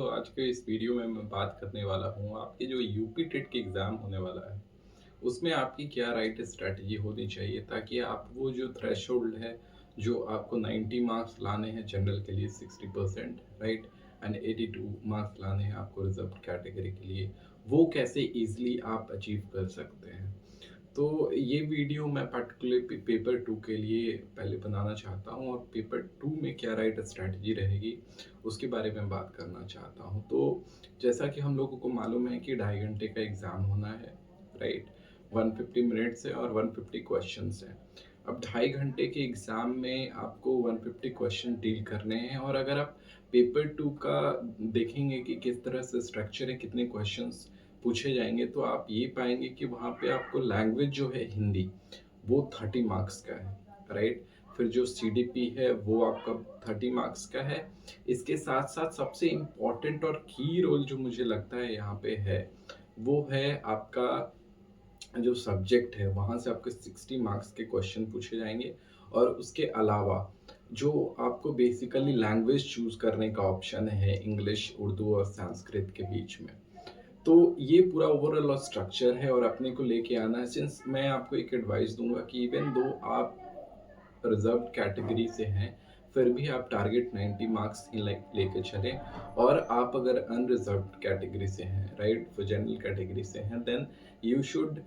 आज के इस वीडियो में मैं बात करने वाला हूँ आपके जो यूपी टेट के एग्ज़ाम होने वाला है, उसमें आपकी क्या राइट स्ट्रैटेजी होनी चाहिए ताकि आप वो जो थ्रेशोल्ड है, जो आपको 90 मार्क्स लाने हैं जनरल के लिए 60% राइट एंड 82 मार्क्स लाने हैं आपको रिजर्व कैटेगरी के लिए, वो कैसे ईज़िली आप अचीव कर सकते हैं। तो ये वीडियो मैं पार्टिकुलर पेपर 2 के लिए पहले बनाना चाहता हूँ और पेपर 2 में क्या राइट स्ट्रैटेजी रहेगी, उसके बारे में बात करना चाहता हूँ। तो जैसा कि हम लोगों को मालूम है कि 2.5 घंटे का एग्ज़ाम होना है, राइट? 150 मिनट्स है और 150 क्वेश्चंस हैं। अब 2.5 घंटे के एग्ज़ाम में आपको 150 क्वेश्चन डील करने हैं और अगर आप पेपर 2 का देखेंगे कि किस तरह से स्ट्रक्चर है, कितने क्वेश्चंस पूछे जाएँगे, तो आप ये पाएँगे कि वहाँ पे आपको लैंग्वेज जो है हिंदी, वो 30 मार्क्स का है, राइट? फिर जो सीडीपी है वो आपका 30 मार्क्स का है। इसके साथ-साथ सबसे इम्पोर्टेंट और की रोल जो मुझे लगता है यहाँ पे है, वो है आपका जो सब्जेक्ट है, वहाँ से आपके 60 मार्क्स के क्वेश्चन पूछे जाएँगे और उसके अलावा जो आपको बेसिकली लैंग्वेज चूज़ करने का ऑप्शन है, इंग्लिश, उर्दू और संस्कृत के बीच में। तो ये पूरा ओवरऑल स्ट्रक्चर है और अपने को लेके आना है। सिंस मैं आपको एक एडवाइस दूँगा कि इवन दो आप रिजर्व्ड कैटेगरी से हैं, फिर भी आप टारगेट 90 मार्क्स ही लेके चलें और आप अगर अनरिजर्व्ड कैटेगरी से हैं, राइट? फॉर जनरल कैटेगरी से हैं, then you should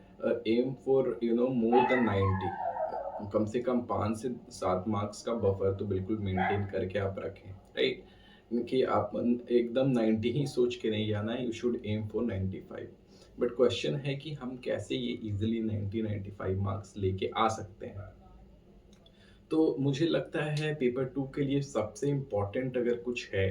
aim for more than 90। कम से कम 5 से 7 मार्क्स का बफर तो बिल्कुल मेंटेन करके आप रखें, राइट? कि आप एकदम 90 ही सोच के नहीं जाना है, you should aim for 95। But question है कि हम कैसे ये इजीली 90-95 मार्क्स लेके आ सकते हैं। तो मुझे लगता है पेपर 2 के लिए सबसे इम्पोर्टेंट अगर कुछ है,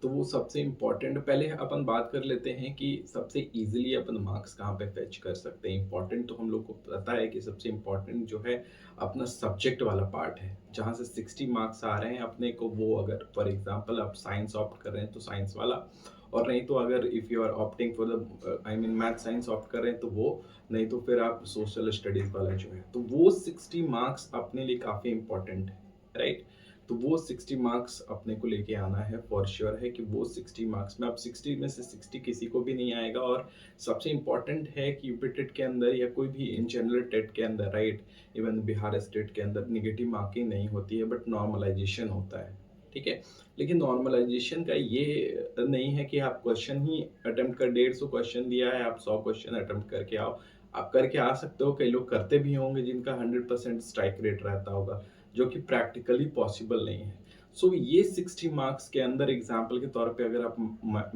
तो वो सबसे इम्पोर्टेंट पहले अपन बात कर लेते हैं कि सबसे ईज़िली अपन मार्क्स कहाँ पे फेच कर सकते हैं। इम्पोर्टेंट तो हम लोग को पता है कि सबसे इम्पोर्टेंट जो है अपना सब्जेक्ट वाला पार्ट है, जहाँ से 60 मार्क्स आ रहे हैं अपने को, वो अगर फॉर एग्ज़ाम्पल आप साइंस ऑप्ट कर रहे हैं तो साइंस वाला, और नहीं तो अगर if you are opting for the I mean math science opt कर रहे हैं तो वो, नहीं तो फिर आप सोशल स्टडीज़ वाला जो है, तो वो 60 मार्क्स अपने लिए काफ़ी इम्पोर्टेंट है, राइट? तो वो 60 मार्क्स अपने को लेके आना है, फॉर श्योर है कि वो 60 मार्क्स में, अब 60 में से 60 किसी को भी नहीं आएगा। और सबसे इम्पोर्टेंट है कि यूपी टेट के अंदर या कोई भी इन जनरल टेट के अंदर, राइट, इवन बिहार स्टेट के अंदर नेगेटिव मार्किंग नहीं होती है, बट नॉर्मलाइजेशन होता है, ठीक है? लेकिन नॉर्मलाइजेशन का ये नहीं है कि आप क्वेश्चन ही अटेम्प्ट कर, 150 क्वेश्चन दिया है, आप 100 क्वेश्चन अटेम्प्ट करके आओ। आप करके आ सकते हो, कई लोग करते भी होंगे जिनका 100% स्ट्राइक रेट रहता होगा, जो कि प्रैक्टिकली पॉसिबल नहीं है। सो ये 60 मार्क्स के अंदर एग्जाम्पल के तौर पे अगर आप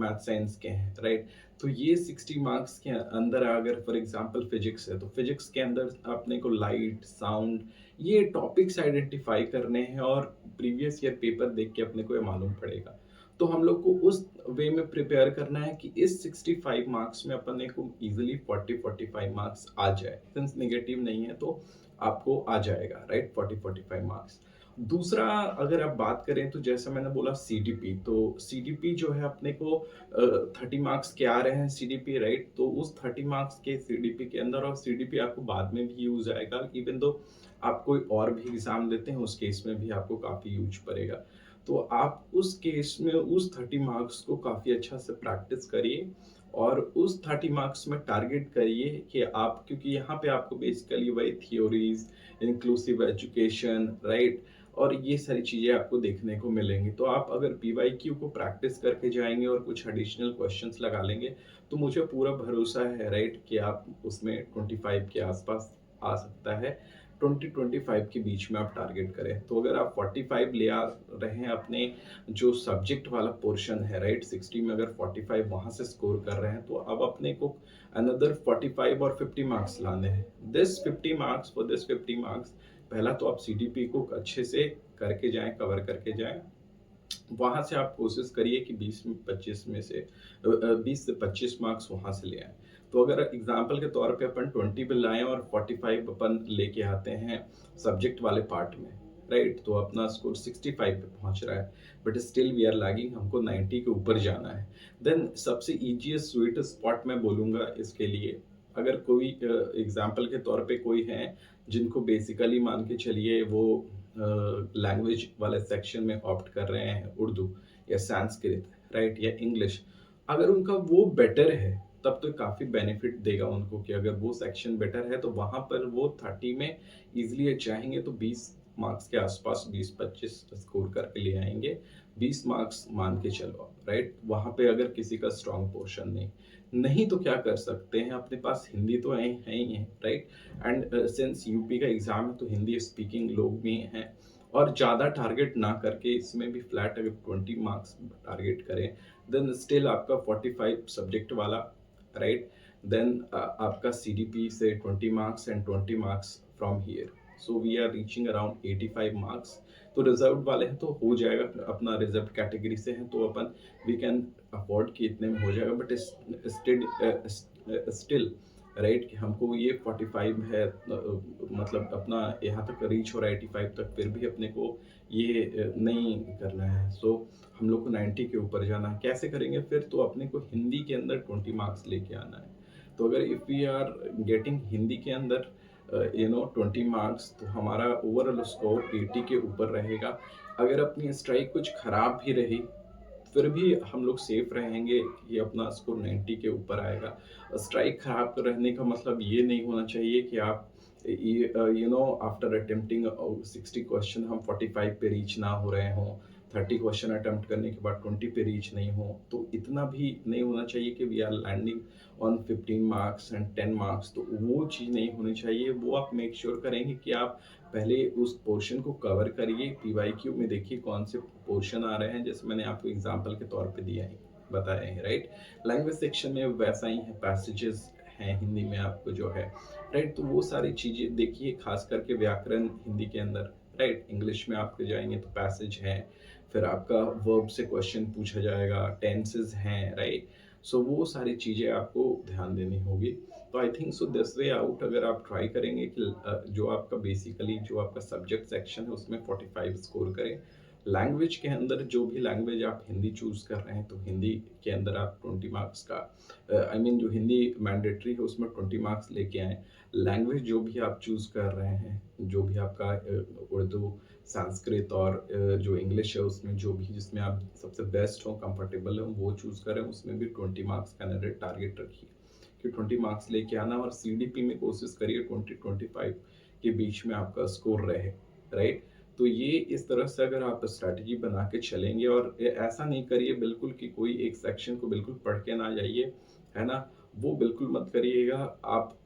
मैथ साइंस के हैं, राइट, तो ये 60 मार्क्स के अंदर अगर फॉर एग्जाम्पल फिजिक्स है, तो फिजिक्स के अंदर अपने को लाइट, साउंड, ये टॉपिक्स आइडेंटिफाई करने हैं और प्रीवियस ईयर पेपर देख के अपने को ये मालूम पड़ेगा। तो हम लोग को उस वे में प्रिपेयर करना है कि इस 65 मार्क्स में अपने को इजीली 40-45 मार्क्स आ जाए, सिंस नेगेटिव नहीं है तो आपको आ जाएगा, राइट? 40-45 मार्क्स। दूसरा, अगर आप बात करें तो जैसा मैंने बोला सीडीपी, तो सीडीपी जो है अपने को 30 मार्क्स के आ रहे हैं सीडीपी, राइट? तो उस 30 मार्क्स के सीडीपी के अंदर, और सीडीपी आपको बाद में भी यूज आएगा, इवन दो आप कोई और भी एग्जाम देते हैं उस केस में भी आपको काफी यूज पड़ेगा। तो आप उस केस में उस 30 मार्क्स को काफी अच्छा से प्रैक्टिस करिए और उस 30 मार्क्स में टारगेट करिए कि आप, क्योंकि यहाँ पे आपको बेसिकली वही थ्योरीज, इंक्लूसिव एजुकेशन, राइट, और ये सारी चीज़ें आपको देखने को मिलेंगी। तो आप अगर पीवाईक्यू को प्रैक्टिस करके जाएँगे और कुछ एडिशनल क्वेश्चंस लगा लेंगे, तो मुझे पूरा भरोसा है, राइट, कि आप उसमें 25 के आसपास आ सकता है। 20-25 के बीच में आप टारगेट करें। तो अगर आप 45 ले आ रहे हैं अपने जो सब्जेक्ट वाला पोर्शन है, राइट, 60 में अगर 45 वहाँ से स्कोर कर रहे हैं, तो अब अपने को अनदर 45 और 50 मार्क्स लाने हैं। This 50 marks, for this 50 marks, पहला तो आप सीडीपी को अच्छे से करके जाएँ, कवर करके जाएँ। वहाँ से आप कोशिश करिए कि 20 में 25 में से 20 से 25 मार्क्स वहाँ से ले आएँ। तो अगर एग्ज़ाम्पल के तौर पे अपन 20 पे लाएँ और 45 अपन लेके आते हैं सब्जेक्ट वाले पार्ट में, राइट? तो अपना स्कोर 65 पे पहुँच रहा है, but still we are lagging, हमको 90 के ऊपर जाना है। देन सबसे ईज़ीएस्ट स्वीट स्पॉट मैं बोलूँगा इसके लिए, अगर कोई एग्ज़ाम्पल के तौर पे कोई हैं, जिनको बेसिकली मान के चलिए वो लैंग्वेज वाले सेक्शन में ऑप्ट कर रहे हैं उर्दू या संस्कृत, राइट? या इंग्लिश, अगर उनका वो बेटर है, तब तो काफ़ी बेनिफिट देगा उनको कि अगर वो सेक्शन बेटर है, तो वहाँ पर वो 30 में ईज़िली चाहेंगे तो 20 मार्क्स के आसपास 20-25 स्कोर करके ले आएँगे। 20 मार्क्स मान के चलो आप, राइट? वहाँ पे अगर किसी का स्ट्रॉन्ग पोर्शन नहीं तो क्या कर सकते हैं, अपने पास हिंदी तो है ही है, राइट? एंड सिंस यूपी का एग्ज़ाम है, तो हिंदी स्पीकिंग लोग भी हैं, और ज़्यादा टारगेट ना करके इसमें भी फ्लैट अगर 20 मार्क्स टारगेट करें, देन स्टिल आपका 45 सब्जेक्ट वाला, राइट? देन आपका सीडीपी से 20 marks and 20 marks from here, so we are reaching around 85 marks. तो रिजर्व वाले हैं तो हो जाएगा, अपना रिजर्व कैटेगरी से हैं तो अपन वी कैन अफोर्ड कि इतने में हो जाएगा, बट स्टिल स्टिल, राइट, कि हमको ये 45 है, मतलब अपना यहाँ तक रीच हो रहा है 85 तक, फिर भी अपने को ये नहीं करना है। सो हम लोग को 90 के ऊपर जाना है। कैसे करेंगे फिर? तो अपने को हिंदी के अंदर 20 मार्क्स लेके आना है। तो अगर if we are getting Hindi के अंदर 20 मार्क्स, तो हमारा ओवरऑल स्कोर 80 के ऊपर रहेगा। अगर अपनी स्ट्राइक कुछ खराब भी रही, फिर भी हम लोग सेफ रहेंगे कि अपना स्कोर 90 के ऊपर आएगा। स्ट्राइक खराब रहने का मतलब ये नहीं होना चाहिए कि आप आफ्टर अटेम्प्टिंग 60 क्वेश्चन हम 45 पे रीच ना हो रहे हों, 30 क्वेश्चन अटेम्प्ट करने के बाद 20 पे रीच नहीं हो, तो इतना भी नहीं होना चाहिए कि we are landing on 15 marks and 10 marks, तो वो चीज़ नहीं होनी चाहिए। वो आप मेक श्योर करेंगे कि आप पहले उस पोर्शन को कवर करिए, पीवाईक्यू में देखिए कौन से पोर्शन आ रहे हैं, जैसे मैंने आपको एग्जांपल के तौर पे दिया है, बताया है, राइट? लैंग्वेज सेक्शन में वैसा ही है, पैसेजेस हैं हिंदी में आपको जो है, राइट? तो वो सारी चीज़ें देखिए, खास करके व्याकरण हिंदी के अंदर, राइट? इंग्लिश में आपके जाएँगे तो पैसेज है, फिर आपका वर्ब से क्वेश्चन पूछा जाएगा, टेंसेस हैं, राइट? सो वो सारी चीज़ें आपको ध्यान देनी होगी। तो I think so this way out अगर आप ट्राई करेंगे कि जो आपका बेसिकली जो आपका सब्जेक्ट सेक्शन है उसमें 45 स्कोर करें। लैंग्वेज के अंदर जो भी लैंग्वेज आप हिंदी चूज़ कर रहे हैं, तो हिंदी के अंदर आप 20 मार्क्स का आई मीन जो हिंदी मैंडेटरी है उसमें 20 मार्क्स लेके आएँ। लैंग्वेज जो भी आप चूज़ कर रहे हैं, जो भी आपका उर्दू, संस्कृत और जो इंग्लिश है उसमें जो भी जिसमें आप सबसे बेस्ट हो, कंफर्टेबल हो, वो चूज़ करें, उसमें भी 20 मार्क्स का टारगेट रखिए कि 20 मार्क्स लेके आना, और सीडीपी में कोशिश करिए 20-25 के बीच में आपका स्कोर रहे, राइट? तो ये इस तरह से अगर आप स्ट्रैटेजी बना के चलेंगे, और ऐसा नहीं करिए बिल्कुल कि कोई एक सेक्शन को बिल्कुल पढ़ के ना जाइए, है ना? वो बिल्कुल मत करिएगा। आप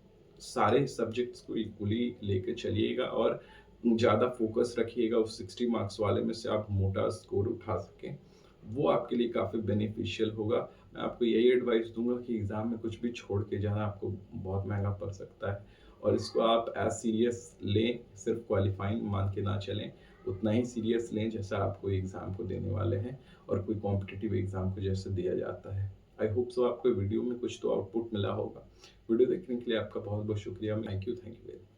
सारे सब्जेक्ट्स को इक्वली लेके चलिएगा, और ज़्यादा फोकस रखिएगा उस 60 मार्क्स वाले में से आप मोटा स्कोर उठा सकें। वो आपके लिए काफ़ी बेनिफिशियल होगा। मैं आपको यही एडवाइस दूँगा कि एग्ज़ाम में कुछ भी छोड़ के जाना आपको बहुत महँगा पड़ सकता है, और इसको आप एज़ सीरियस लें, सिर्फ़ क्वालीफाइंग मान के ना चलें। उतना ही सीरियस लें जैसा आप कोई एग्ज़ाम को देने वाले हैं, और कोई कॉम्पिटिटिव एग्ज़ाम को जैसे दिया जाता है। आई होप सो आपको वीडियो में कुछ तो आउटपुट मिला होगा। वीडियो देखने के लिए आपका बहुत-बहुत शुक्रिया। Thank you very